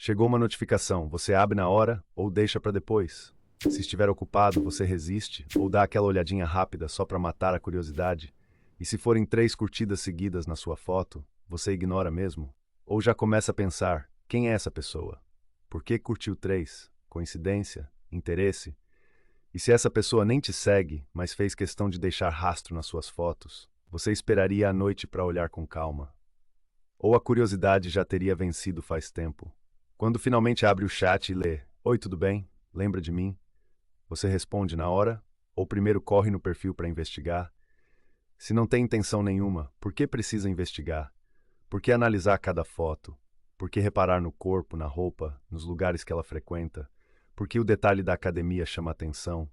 Chegou uma notificação, você abre na hora ou deixa para depois. Se estiver ocupado, você resiste ou dá aquela olhadinha rápida só para matar a curiosidade. E se forem 3 curtidas seguidas na sua foto, você ignora mesmo? Ou já começa a pensar, quem é essa pessoa? Por que curtiu 3? Coincidência? Interesse? E se essa pessoa nem te segue, mas fez questão de deixar rastro nas suas fotos, você esperaria a noite para olhar com calma? Ou a curiosidade já teria vencido faz tempo? Quando finalmente abre o chat e lê, Oi, tudo bem? Lembra de mim? Você responde na hora? Ou primeiro corre no perfil para investigar? Se não tem intenção nenhuma, por que precisa investigar? Por que analisar cada foto? Por que reparar no corpo, na roupa, nos lugares que ela frequenta? Por que o detalhe da academia chama atenção?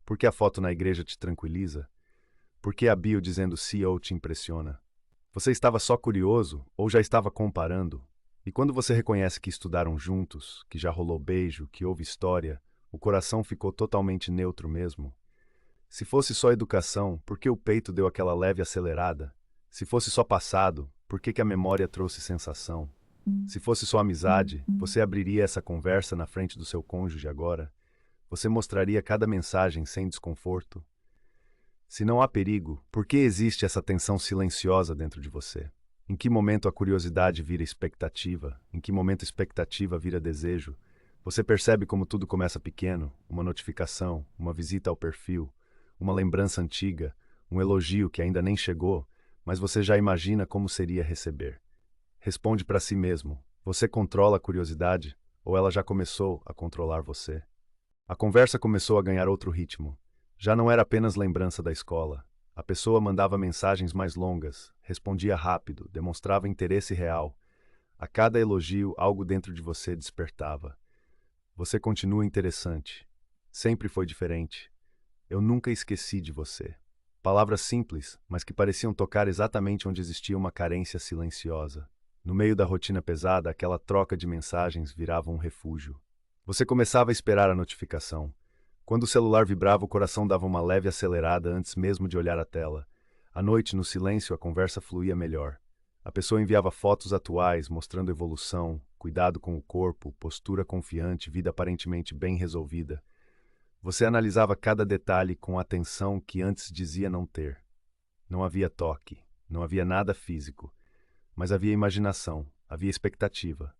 Por que a foto na igreja te tranquiliza? Por que a bio dizendo CEO te impressiona? Você estava só curioso ou já estava comparando? E quando você reconhece que estudaram juntos, que já rolou beijo, que houve história, o coração ficou totalmente neutro mesmo? Se fosse só educação, por que o peito deu aquela leve acelerada? Se fosse só passado, por que a memória trouxe sensação? Se fosse só amizade, você abriria essa conversa na frente do seu cônjuge agora? Você mostraria cada mensagem sem desconforto? Se não há perigo, por que existe essa tensão silenciosa dentro de você? Em que momento a curiosidade vira expectativa? Em que momento a expectativa vira desejo? Você percebe como tudo começa pequeno, uma notificação, uma visita ao perfil, uma lembrança antiga, um elogio que ainda nem chegou, mas você já imagina como seria receber. Responde para si mesmo: você controla a curiosidade ou ela já começou a controlar você? A conversa começou a ganhar outro ritmo. Já não era apenas lembrança da escola. A pessoa mandava mensagens mais longas, respondia rápido, demonstrava interesse real. A cada elogio, algo dentro de você despertava. Você continua interessante. Sempre foi diferente. Eu nunca esqueci de você. Palavras simples, mas que pareciam tocar exatamente onde existia uma carência silenciosa. No meio da rotina pesada, aquela troca de mensagens virava um refúgio. Você começava a esperar a notificação. Quando o celular vibrava, o coração dava uma leve acelerada antes mesmo de olhar a tela. À noite, no silêncio, a conversa fluía melhor. A pessoa enviava fotos atuais, mostrando evolução, cuidado com o corpo, postura confiante, vida aparentemente bem resolvida. Você analisava cada detalhe com atenção que antes dizia não ter. Não havia toque, não havia nada físico, mas havia imaginação, havia expectativa.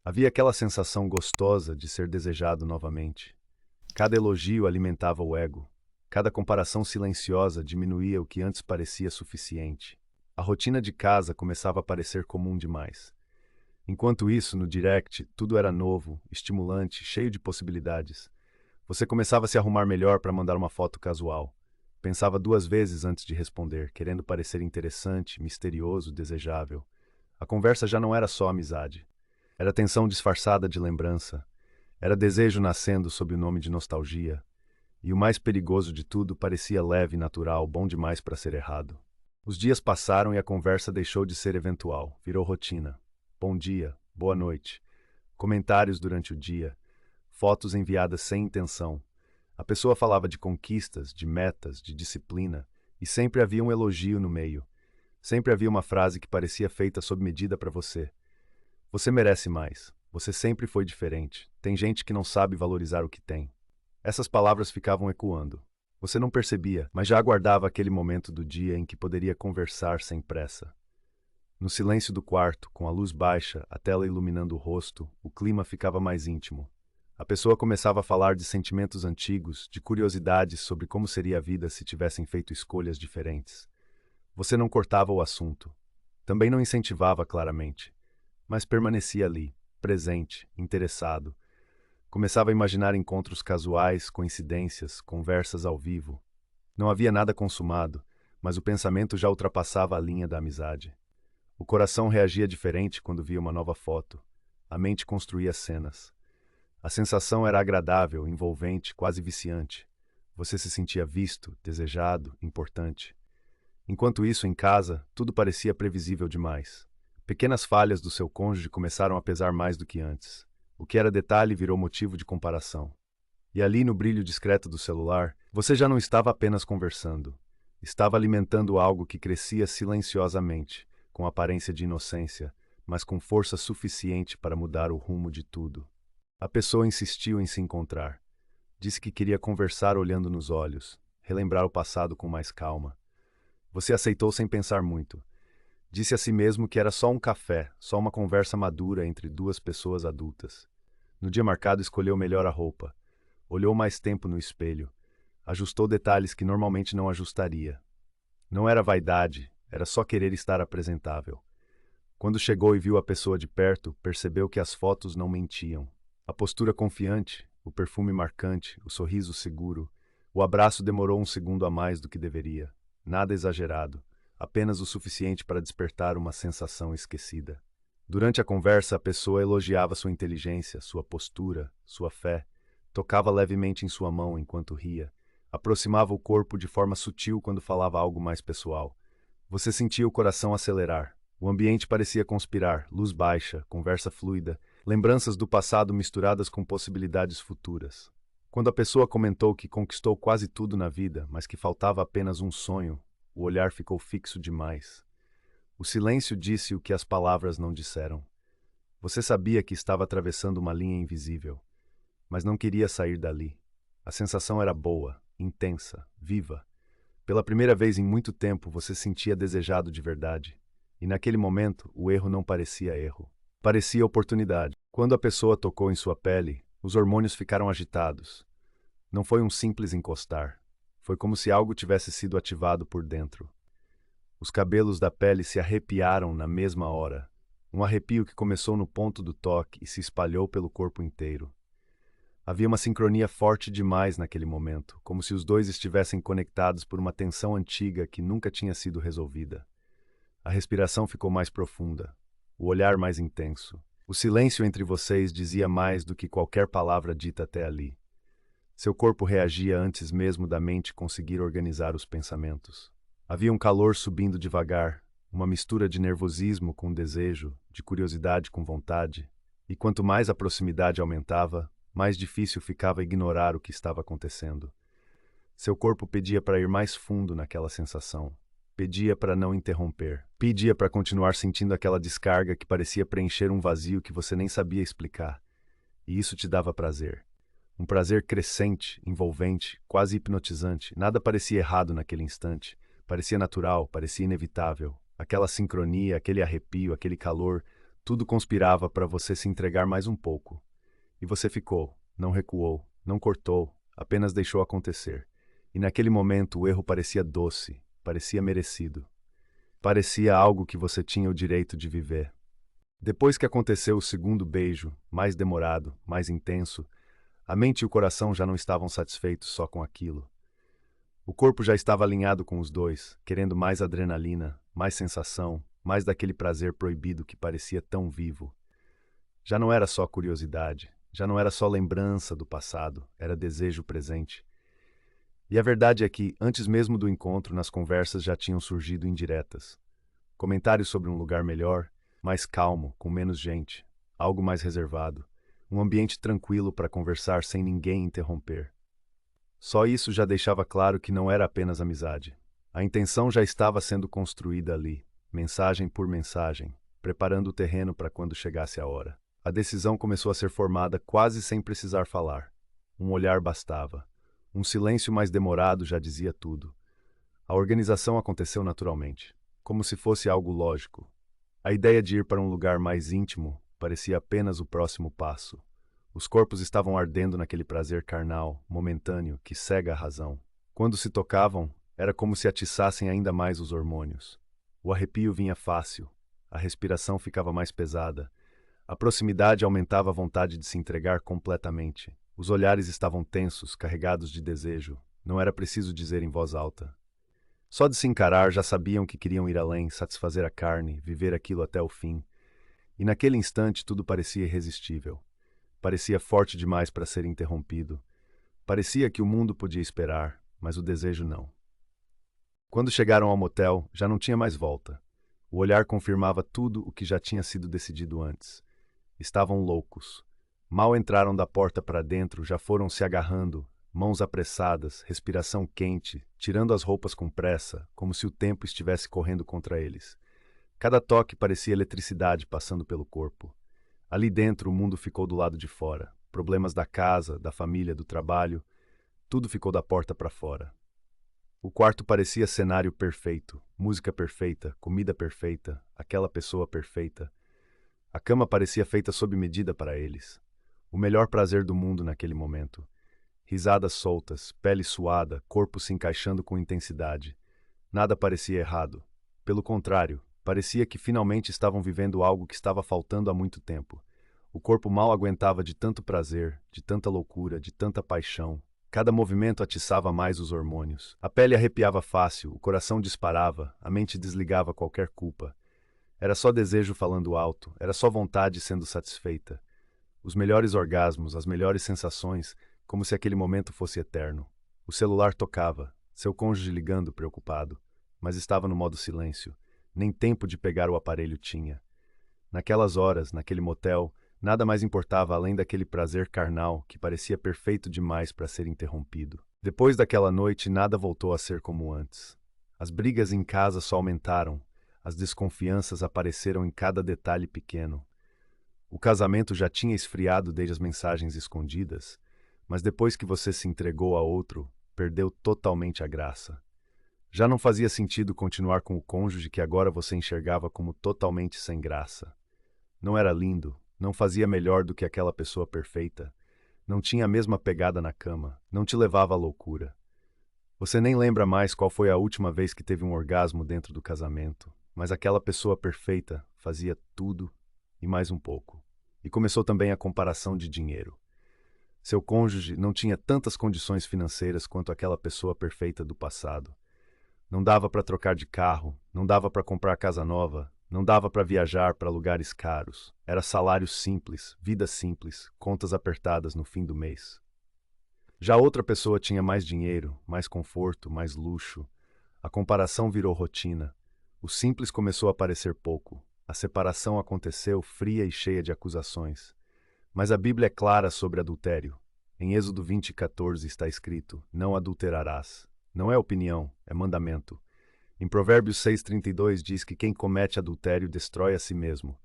Havia aquela sensação gostosa de ser desejado novamente. Cada elogio alimentava o ego. Cada comparação silenciosa diminuía o que antes parecia suficiente. A rotina de casa começava a parecer comum demais. Enquanto isso, no direct, tudo era novo, estimulante, cheio de possibilidades. Você começava a se arrumar melhor para mandar uma foto casual. Pensava 2 vezes antes de responder, querendo parecer interessante, misterioso, desejável. A conversa já não era só amizade. Era tensão disfarçada de lembrança. Era desejo nascendo sob o nome de nostalgia. E o mais perigoso de tudo parecia leve e natural, bom demais para ser errado. Os dias passaram e a conversa deixou de ser eventual, virou rotina. Bom dia, boa noite. Comentários durante o dia, fotos enviadas sem intenção. A pessoa falava de conquistas, de metas, de disciplina, e sempre havia um elogio no meio. Sempre havia uma frase que parecia feita sob medida para você. Você merece mais. Você sempre foi diferente. Tem gente que não sabe valorizar o que tem. Essas palavras ficavam ecoando. Você não percebia, mas já aguardava aquele momento do dia em que poderia conversar sem pressa. No silêncio do quarto, com a luz baixa, a tela iluminando o rosto, o clima ficava mais íntimo. A pessoa começava a falar de sentimentos antigos, de curiosidades sobre como seria a vida se tivessem feito escolhas diferentes. Você não cortava o assunto. Também não incentivava claramente, mas permanecia ali, presente, interessado. Começava a imaginar encontros casuais, coincidências, conversas ao vivo. Não havia nada consumado, mas o pensamento já ultrapassava a linha da amizade. O coração reagia diferente quando via uma nova foto. A mente construía cenas. A sensação era agradável, envolvente, quase viciante. Você se sentia visto, desejado, importante. Enquanto isso, em casa, tudo parecia previsível demais. Pequenas falhas do seu cônjuge começaram a pesar mais do que antes. O que era detalhe virou motivo de comparação. E ali, no brilho discreto do celular, você já não estava apenas conversando. Estava alimentando algo que crescia silenciosamente, com aparência de inocência, mas com força suficiente para mudar o rumo de tudo. A pessoa insistiu em se encontrar. Disse que queria conversar olhando nos olhos, relembrar o passado com mais calma. Você aceitou sem pensar muito. Disse a si mesmo que era só um café, só uma conversa madura entre duas pessoas adultas. No dia marcado, escolheu melhor a roupa. Olhou mais tempo no espelho. Ajustou detalhes que normalmente não ajustaria. Não era vaidade, era só querer estar apresentável. Quando chegou e viu a pessoa de perto, percebeu que as fotos não mentiam. A postura confiante, o perfume marcante, o sorriso seguro. O abraço demorou um segundo a mais do que deveria. Nada exagerado, apenas o suficiente para despertar uma sensação esquecida. Durante a conversa, a pessoa elogiava sua inteligência, sua postura, sua fé. Tocava levemente em sua mão enquanto ria. Aproximava o corpo de forma sutil quando falava algo mais pessoal. Você sentia o coração acelerar. O ambiente parecia conspirar, luz baixa, conversa fluida, lembranças do passado misturadas com possibilidades futuras. Quando a pessoa comentou que conquistou quase tudo na vida, mas que faltava apenas um sonho, o olhar ficou fixo demais. O silêncio disse o que as palavras não disseram. Você sabia que estava atravessando uma linha invisível, mas não queria sair dali. A sensação era boa, intensa, viva. Pela primeira vez em muito tempo você sentia desejado de verdade. E naquele momento, o erro não parecia erro. Parecia oportunidade. Quando a pessoa tocou em sua pele, os hormônios ficaram agitados. Não foi um simples encostar. Foi como se algo tivesse sido ativado por dentro. Os cabelos da pele se arrepiaram na mesma hora. Um arrepio que começou no ponto do toque e se espalhou pelo corpo inteiro. Havia uma sincronia forte demais naquele momento, como se os dois estivessem conectados por uma tensão antiga que nunca tinha sido resolvida. A respiração ficou mais profunda, o olhar mais intenso. O silêncio entre vocês dizia mais do que qualquer palavra dita até ali. Seu corpo reagia antes mesmo da mente conseguir organizar os pensamentos. Havia um calor subindo devagar, uma mistura de nervosismo com desejo, de curiosidade com vontade, e quanto mais a proximidade aumentava, mais difícil ficava ignorar o que estava acontecendo. Seu corpo pedia para ir mais fundo naquela sensação. Pedia para não interromper. Pedia para continuar sentindo aquela descarga que parecia preencher um vazio que você nem sabia explicar. E isso te dava prazer. Um prazer crescente, envolvente, quase hipnotizante. Nada parecia errado naquele instante. Parecia natural, parecia inevitável. Aquela sincronia, aquele arrepio, aquele calor, tudo conspirava para você se entregar mais um pouco. E você ficou, não recuou, não cortou, apenas deixou acontecer. E naquele momento o erro parecia doce, parecia merecido. Parecia algo que você tinha o direito de viver. Depois que aconteceu o segundo beijo, mais demorado, mais intenso, a mente e o coração já não estavam satisfeitos só com aquilo. O corpo já estava alinhado com os dois, querendo mais adrenalina, mais sensação, mais daquele prazer proibido que parecia tão vivo. Já não era só curiosidade, já não era só lembrança do passado, era desejo presente. E a verdade é que, antes mesmo do encontro, nas conversas já tinham surgido indiretas. Comentários sobre um lugar melhor, mais calmo, com menos gente, algo mais reservado, um ambiente tranquilo para conversar sem ninguém interromper. Só isso já deixava claro que não era apenas amizade. A intenção já estava sendo construída ali, mensagem por mensagem, preparando o terreno para quando chegasse a hora. A decisão começou a ser formada quase sem precisar falar. Um olhar bastava. Um silêncio mais demorado já dizia tudo. A organização aconteceu naturalmente, como se fosse algo lógico. A ideia de ir para um lugar mais íntimo parecia apenas o próximo passo. Os corpos estavam ardendo naquele prazer carnal, momentâneo, que cega a razão. Quando se tocavam, era como se atiçassem ainda mais os hormônios. O arrepio vinha fácil, a respiração ficava mais pesada. A proximidade aumentava a vontade de se entregar completamente. Os olhares estavam tensos, carregados de desejo. Não era preciso dizer em voz alta. Só de se encarar já sabiam que queriam ir além, satisfazer a carne, viver aquilo até o fim. E naquele instante tudo parecia irresistível. Parecia forte demais para ser interrompido. Parecia que o mundo podia esperar, mas o desejo não. Quando chegaram ao motel, já não tinha mais volta. O olhar confirmava tudo o que já tinha sido decidido antes. Estavam loucos. Mal entraram da porta para dentro, já foram se agarrando, mãos apressadas, respiração quente, tirando as roupas com pressa, como se o tempo estivesse correndo contra eles. Cada toque parecia eletricidade passando pelo corpo. Ali dentro, o mundo ficou do lado de fora. Problemas da casa, da família, do trabalho, tudo ficou da porta para fora. O quarto parecia cenário perfeito, música perfeita, comida perfeita, aquela pessoa perfeita. A cama parecia feita sob medida para eles. O melhor prazer do mundo naquele momento. Risadas soltas, pele suada, corpo se encaixando com intensidade. Nada parecia errado. Pelo contrário, parecia que finalmente estavam vivendo algo que estava faltando há muito tempo. O corpo mal aguentava de tanto prazer, de tanta loucura, de tanta paixão. Cada movimento atiçava mais os hormônios. A pele arrepiava fácil, o coração disparava, a mente desligava qualquer culpa. Era só desejo falando alto, era só vontade sendo satisfeita. Os melhores orgasmos, as melhores sensações, como se aquele momento fosse eterno. O celular tocava, seu cônjuge ligando preocupado, mas estava no modo silêncio. Nem tempo de pegar o aparelho tinha. Naquelas horas, naquele motel, nada mais importava além daquele prazer carnal que parecia perfeito demais para ser interrompido. Depois daquela noite, nada voltou a ser como antes. As brigas em casa só aumentaram, as desconfianças apareceram em cada detalhe pequeno. O casamento já tinha esfriado desde as mensagens escondidas, mas depois que você se entregou a outro, perdeu totalmente a graça. Já não fazia sentido continuar com o cônjuge que agora você enxergava como totalmente sem graça. Não era lindo, não fazia melhor do que aquela pessoa perfeita, não tinha a mesma pegada na cama, não te levava à loucura. Você nem lembra mais qual foi a última vez que teve um orgasmo dentro do casamento, mas aquela pessoa perfeita fazia tudo e mais um pouco. E começou também a comparação de dinheiro. Seu cônjuge não tinha tantas condições financeiras quanto aquela pessoa perfeita do passado. Não dava para trocar de carro, não dava para comprar casa nova, não dava para viajar para lugares caros. Era salário simples, vida simples, contas apertadas no fim do mês. Já outra pessoa tinha mais dinheiro, mais conforto, mais luxo. A comparação virou rotina. O simples começou a parecer pouco. A separação aconteceu fria e cheia de acusações. Mas a Bíblia é clara sobre adultério. Em Êxodo 20:14 está escrito: não adulterarás. Não é opinião, é mandamento. Em Provérbios 6:32 diz que quem comete adultério destrói a si mesmo.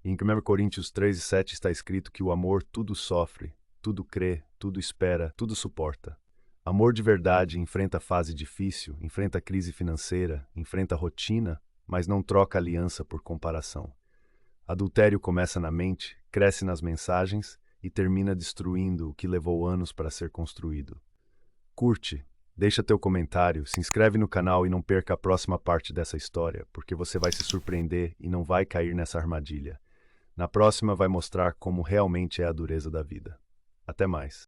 E em 1 Coríntios 3:7 está escrito que o amor tudo sofre, tudo crê, tudo espera, tudo suporta. Amor de verdade enfrenta fase difícil, enfrenta crise financeira, enfrenta rotina, mas não troca aliança por comparação. Adultério começa na mente, cresce nas mensagens e termina destruindo o que levou anos para ser construído. Curte, deixa teu comentário, se inscreve no canal e não perca a próxima parte dessa história, porque você vai se surpreender e não vai cair nessa armadilha. Na próxima vai mostrar como realmente é a dureza da vida. Até mais.